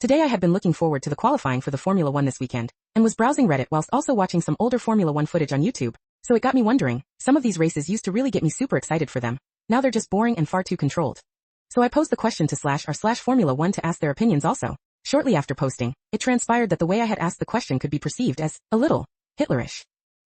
Today I had been looking forward to the qualifying for the Formula 1 this weekend, and was browsing Reddit whilst also watching some older Formula 1 footage on YouTube, so it got me wondering, some of these races used to really get me super excited for them. Now they're just boring and far too controlled. So I posed the question to /r/Formula 1 to ask their opinions also. Shortly after posting, it transpired that the way I had asked the question could be perceived as a little Hitlerish.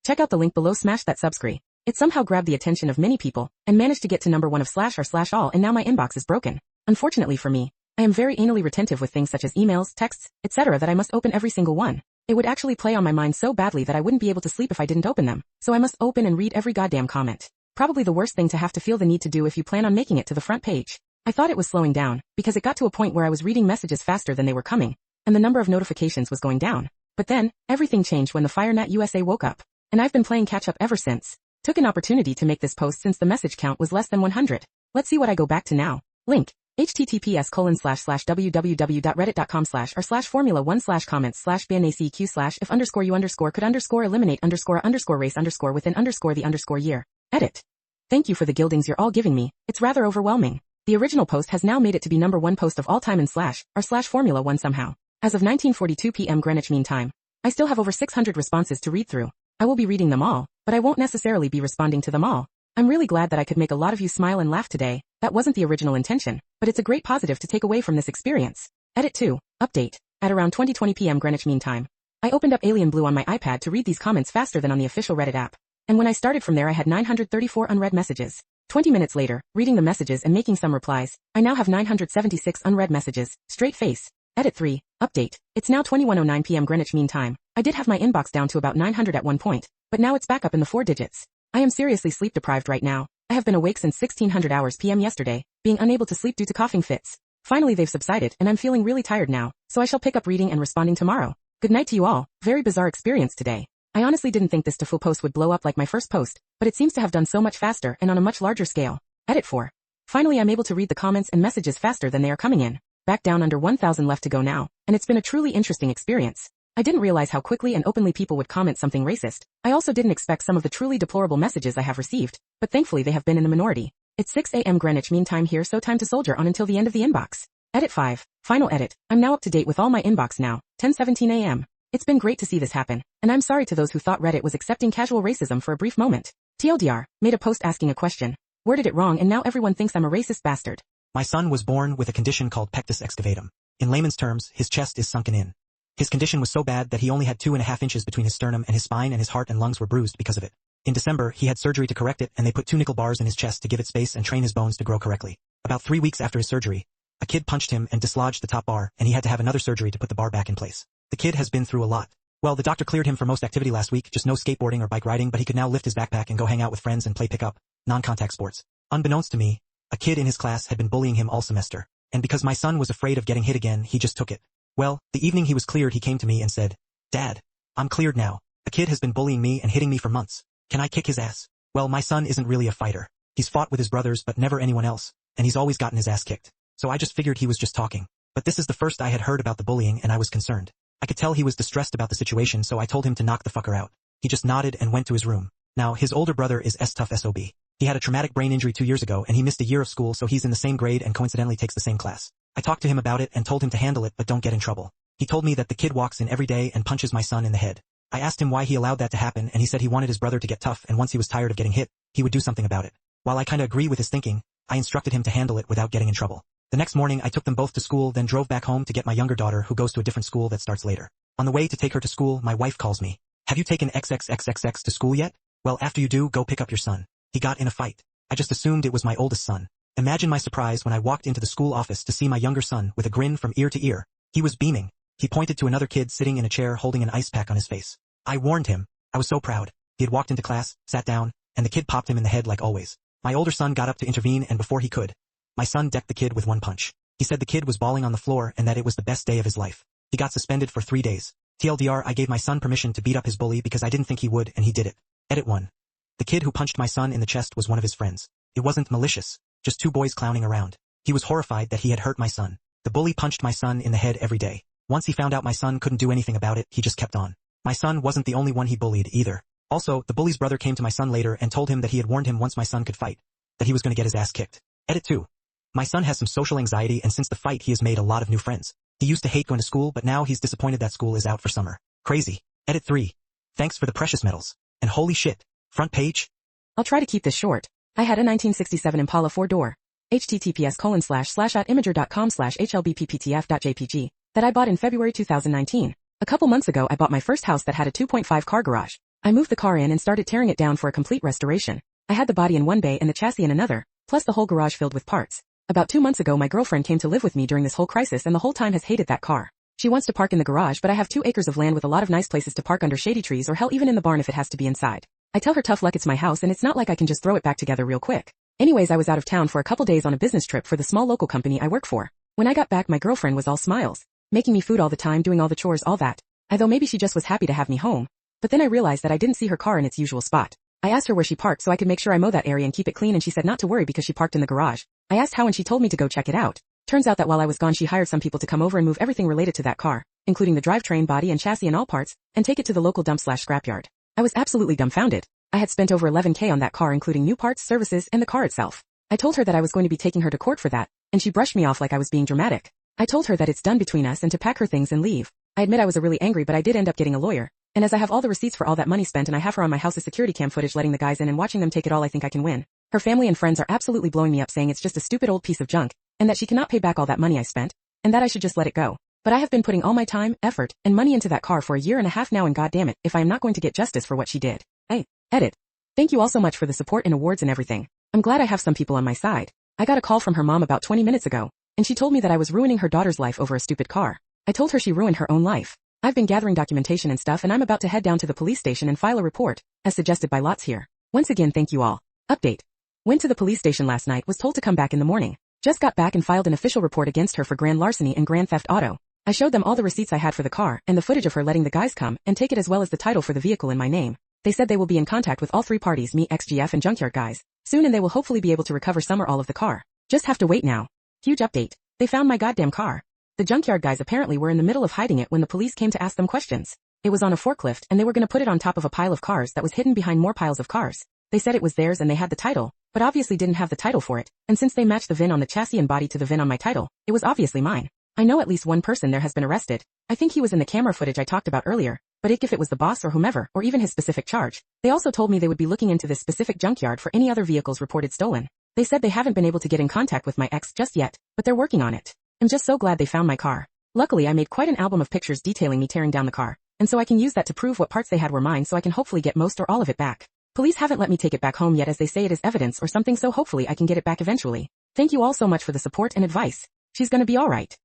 Check out the link below, smash that subscribe. It somehow grabbed the attention of many people, and managed to get to number 1 of /r/all, and now my inbox is broken. Unfortunately for me, I am very anally retentive with things such as emails, texts, etc. that I must open every single one. It would actually play on my mind so badly that I wouldn't be able to sleep if I didn't open them, so I must open and read every goddamn comment. Probably the worst thing to have to feel the need to do if you plan on making it to the front page. I thought it was slowing down, because it got to a point where I was reading messages faster than they were coming, and the number of notifications was going down. But then, everything changed when the FireNat USA woke up, and I've been playing catch up ever since. Took an opportunity to make this post since the message count was less than 100. Let's see what I go back to now. Link. https://www.reddit.com//formula1/comments/ban_could_eliminate_race_within_the_year. Edit. Thank you for the gildings you're all giving me. It's rather overwhelming. The original post has now made it to be number 1 post of all time in /r/Formula 1 somehow. As of 19:42 p.m. Greenwich Mean Time. I still have over 600 responses to read through. I will be reading them all, but I won't necessarily be responding to them all. I'm really glad that I could make a lot of you smile and laugh today. That wasn't the original intention, but it's a great positive to take away from this experience. Edit 2. Update. At around 20:20 p.m. Greenwich Mean Time, I opened up Alien Blue on my iPad to read these comments faster than on the official Reddit app. And when I started from there I had 934 unread messages. 20 minutes later, reading the messages and making some replies, I now have 976 unread messages. Straight face. Edit 3. Update. It's now 21:09 p.m. Greenwich Mean Time. I did have my inbox down to about 900 at one point, but now it's back up in the 4 digits. I am seriously sleep deprived right now. I have been awake since 1600 hours p.m. yesterday, being unable to sleep due to coughing fits. Finally they've subsided and I'm feeling really tired now, so I shall pick up reading and responding tomorrow. Good night to you all. Very bizarre experience today. I honestly didn't think this full post would blow up like my first post, but it seems to have done so much faster and on a much larger scale. Edit 4. Finally I'm able to read the comments and messages faster than they are coming in. Back down under 1,000 left to go now, and it's been a truly interesting experience. I didn't realize how quickly and openly people would comment something racist. I also didn't expect some of the truly deplorable messages I have received, but thankfully they have been in the minority. It's 6 a.m. Greenwich Mean Time here, so time to soldier on until the end of the inbox. Edit 5. Final edit. I'm now up to date with all my inbox now, 10:17 a.m. It's been great to see this happen, and I'm sorry to those who thought Reddit was accepting casual racism for a brief moment. TLDR, made a post asking a question, worded it wrong and now everyone thinks I'm a racist bastard. My son was born with a condition called Pectus Excavatum. In layman's terms, his chest is sunken in. His condition was so bad that he only had 2.5 inches between his sternum and his spine, and his heart and lungs were bruised because of it. In December, he had surgery to correct it, and they put 2 nickel bars in his chest to give it space and train his bones to grow correctly. About 3 weeks after his surgery, a kid punched him and dislodged the top bar, and he had to have another surgery to put the bar back in place. The kid has been through a lot. Well, the doctor cleared him for most activity last week, just no skateboarding or bike riding, but he could now lift his backpack and go hang out with friends and play pickup, non-contact sports. Unbeknownst to me, a kid in his class had been bullying him all semester, and because my son was afraid of getting hit again, he just took it. Well, the evening he was cleared he came to me and said, "Dad, I'm cleared now. A kid has been bullying me and hitting me for months. Can I kick his ass?" Well, my son isn't really a fighter. He's fought with his brothers but never anyone else, and he's always gotten his ass kicked. So I just figured he was just talking. But this is the first I had heard about the bullying and I was concerned. I could tell he was distressed about the situation, so I told him to knock the fucker out. He just nodded and went to his room. Now, his older brother is tough SOB. He had a traumatic brain injury 2 years ago and he missed a year of school, so he's in the same grade and coincidentally takes the same class. I talked to him about it and told him to handle it but don't get in trouble. He told me that the kid walks in every day and punches my son in the head. I asked him why he allowed that to happen and he said he wanted his brother to get tough, and once he was tired of getting hit, he would do something about it. While I kinda agree with his thinking, I instructed him to handle it without getting in trouble. The next morning I took them both to school, then drove back home to get my younger daughter, who goes to a different school that starts later. On the way to take her to school, my wife calls me. "Have you taken XXXXX to school yet? Well, after you do, go pick up your son. He got in a fight." I just assumed it was my oldest son. Imagine my surprise when I walked into the school office to see my younger son with a grin from ear to ear. He was beaming. He pointed to another kid sitting in a chair holding an ice pack on his face. I warned him. I was so proud. He had walked into class, sat down, and the kid popped him in the head like always. My older son got up to intervene, and before he could, my son decked the kid with 1 punch. He said the kid was bawling on the floor and that it was the best day of his life. He got suspended for 3 days. TLDR, I gave my son permission to beat up his bully because I didn't think he would, and he did it. Edit 1. The kid who punched my son in the chest was one of his friends. It wasn't malicious, just 2 boys clowning around. He was horrified that he had hurt my son. The bully punched my son in the head every day. Once he found out my son couldn't do anything about it, he just kept on. My son wasn't the only one he bullied either. Also, the bully's brother came to my son later and told him that he had warned him once my son could fight, that he was going to get his ass kicked. Edit 2. My son has some social anxiety, and since the fight he has made a lot of new friends. He used to hate going to school, but now he's disappointed that school is out for summer. Crazy. Edit 3. Thanks for the precious metals. And holy shit. Front page? I'll try to keep this short. I had a 1967 Impala 4-door. https://@imager.com/hlbpptf.jpg that I bought in February 2019. A couple months ago I bought my first house that had a 2.5 car garage. I moved the car in and started tearing it down for a complete restoration. I had the body in one bay and the chassis in another, plus the whole garage filled with parts. About 2 months ago my girlfriend came to live with me during this whole crisis and the whole time has hated that car. She wants to park in the garage, but I have 2 acres of land with a lot of nice places to park under shady trees or hell even in the barn if it has to be inside. I tell her tough luck, it's my house and it's not like I can just throw it back together real quick. Anyways, I was out of town for a couple days on a business trip for the small local company I work for. When I got back my girlfriend was all smiles, making me food all the time, doing all the chores, all that. I thought maybe she just was happy to have me home. But then I realized that I didn't see her car in its usual spot. I asked her where she parked so I could make sure I mow that area and keep it clean, and she said not to worry because she parked in the garage. I asked how and she told me to go check it out. Turns out that while I was gone she hired some people to come over and move everything related to that car, including the drivetrain, body and chassis and all parts, and take it to the local dump/scrapyard. I was absolutely dumbfounded. I had spent over $11,000 on that car including new parts, services, and the car itself. I told her that I was going to be taking her to court for that, and she brushed me off like I was being dramatic. I told her that it's done between us and to pack her things and leave. I admit I was really angry, but I did end up getting a lawyer. And as I have all the receipts for all that money spent and I have her on my house's security cam footage letting the guys in and watching them take it all, I think I can win. Her family and friends are absolutely blowing me up saying it's just a stupid old piece of junk, and that she cannot pay back all that money I spent, and that I should just let it go. But I have been putting all my time, effort, and money into that car for a year and a half now, and goddamn it, if I am not going to get justice for what she did. Hey, edit. Thank you all so much for the support and awards and everything. I'm glad I have some people on my side. I got a call from her mom about 20 minutes ago, and she told me that I was ruining her daughter's life over a stupid car. I told her she ruined her own life. I've been gathering documentation and stuff and I'm about to head down to the police station and file a report, as suggested by Lots here. Once again thank you all. Update. Went to the police station last night, was told to come back in the morning. Just got back and filed an official report against her for grand larceny and grand theft auto. I showed them all the receipts I had for the car and the footage of her letting the guys come and take it as well as the title for the vehicle in my name. They said they will be in contact with all 3 parties, me, XGF and junkyard guys, soon, and they will hopefully be able to recover some or all of the car. Just have to wait now. Huge update. They found my goddamn car. The junkyard guys apparently were in the middle of hiding it when the police came to ask them questions. It was on a forklift and they were gonna put it on top of a pile of cars that was hidden behind more piles of cars. They said it was theirs and they had the title, but obviously didn't have the title for it, and since they matched the VIN on the chassis and body to the VIN on my title, it was obviously mine. I know at least one person there has been arrested. I think he was in the camera footage I talked about earlier, but if it was the boss or whomever, or even his specific charge. They also told me they would be looking into this specific junkyard for any other vehicles reported stolen. They said they haven't been able to get in contact with my ex just yet, but they're working on it. I'm just so glad they found my car. Luckily I made quite an album of pictures detailing me tearing down the car, and so I can use that to prove what parts they had were mine, so I can hopefully get most or all of it back. Police haven't let me take it back home yet as they say it is evidence or something, so hopefully I can get it back eventually. Thank you all so much for the support and advice. She's gonna be alright.